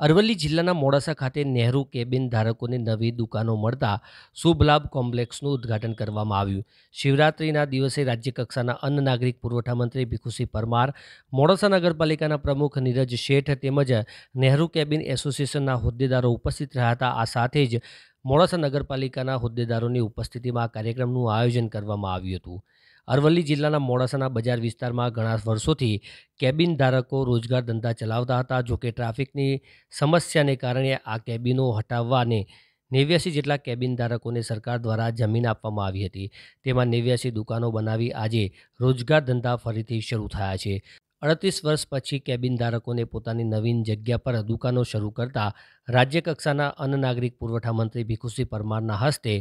અરવલ્લી જિલ્લાના મોડાસા ખાતે નહેરુ કેબિન ધારકોને નવી દુકાનો મળતા શુભ લાભ કોમ્પ્લેક્સનું ઉદ્ઘાટન કરવામાં આવ્યું. શિવરાત્રીના દિવસે રાજ્યકક્ષાના અન્ન નાગરિક પુરવઠા મંત્રી ભીખુસિંહ પરમાર, મોડાસા નગરપાલિકાના પ્રમુખ નીરજ શેઠ તેમજ નહેરુ કેબિન એસોસિએશનના હોદ્દેદારો ઉપસ્થિત રહ્યા હતા. આ સાથે જ મોડાસા નગરપાલિકાના હોદ્દેદારોની ઉપસ્થિતિમાં આ કાર્યક્રમનું આયોજન કરવામાં આવ્યું હતું. અરવલ્લી જિલ્લાના મોડાસાના બજાર વિસ્તારમાં ઘણા વર્ષોથી કેબિન ધારકો રોજગાર ધંધા ચલાવતા હતા. જોકે ટ્રાફિકની સમસ્યાને કારણે આ કેબિનો હટાવવાને 89 જેટલા કેબિન ધારકોને સરકાર દ્વારા જમીન આપવામાં આવી હતી. તેમાં 89 દુકાનો બનાવી આજે રોજગાર ધંધા ફરીથી શરૂ થયા છે. 38 વર્ષ પછી કેબિન ધારકોને પોતાની નવીન જગ્યા પર દુકાનો શરૂ કરતા રાજ્યકક્ષાના અન્ન નાગરિક પુરવઠા મંત્રી ભીખુસિંહ પરમારના હસ્તે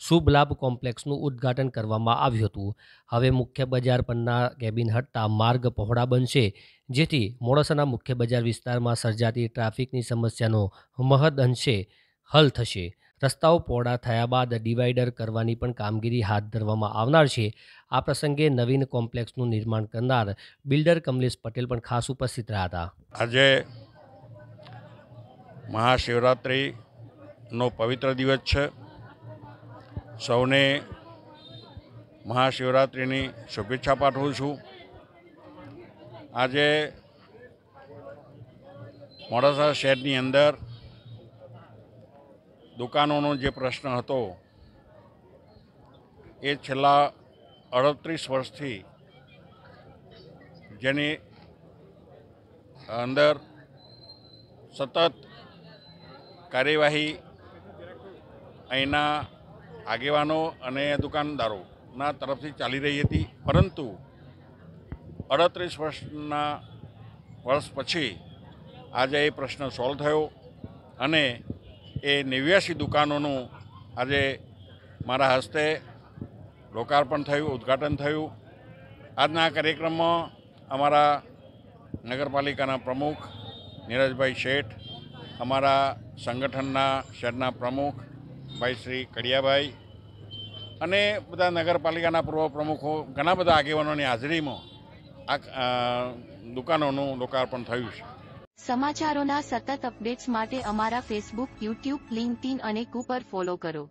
શુભ લાભ કોમ્પ્લેક્સનું ઉદ્ઘાટન કરવામાં આવ્યું હતું. હવે મુખ્ય બજાર પરના કેબિન હટતા માર્ગ પહોળા બનશે, જેથી મોડાસાના મુખ્ય બજાર વિસ્તારમાં સર્જાતી ટ્રાફિકની સમસ્યાનો મહદઅંશે હલ થશે. રસ્તાઓ પહોળા થયા બાદ ડિવાઈડર કરવાની પણ કામગીરી હાથ ધરવામાં આવનાર છે. આ પ્રસંગે નવીન કોમ્પ્લેક્સનું નિર્માણ કરનાર બિલ્ડર કમલેશ પટેલ પણ ખાસ ઉપસ્થિત રહ્યા હતા. આજે મહાશિવરાત્રિનો પવિત્ર દિવસ છે. સૌને મહાશિવરાત્રિની શુભેચ્છા પાઠવું છું. આજે મોડાસા શહેરની અંદર દુકાનોનો જે પ્રશ્ન હતો એ છેલ્લા 38 વર્ષથી જેની અંદર સતત કાર્યવાહી અહીંના આગેવાનો અને દુકાનદારોના તરફથી ચાલી રહી હતી, પરંતુ 38 વર્ષ પછી આજે એ પ્રશ્ન સોલ્વ થયો અને એ 89 દુકાનોનું આજે મારા હસ્તે લોકાર્પણ થયું, ઉદ્ઘાટન થયું. આજના આ કાર્યક્રમમાં અમારા નગરપાલિકાના પ્રમુખ નીરજભાઈ શેઠ, અમારા સંગઠનના શહેરના પ્રમુખ ભાઈ શ્રી કડિયાભાઈ અને બધા નગરપાલિકાના પૂર્વ પ્રમુખો, ઘણા બધા આગેવાનોની હાજરીમાં આ દુકાનોનું લોકાર્પણ થયું છે. સમાચારોના સતત અપડેટ્સ માટે અમારા ફેસબુક, યુટ્યુબ, લિંક્ડઇન અને કુ પર ફોલો કરો.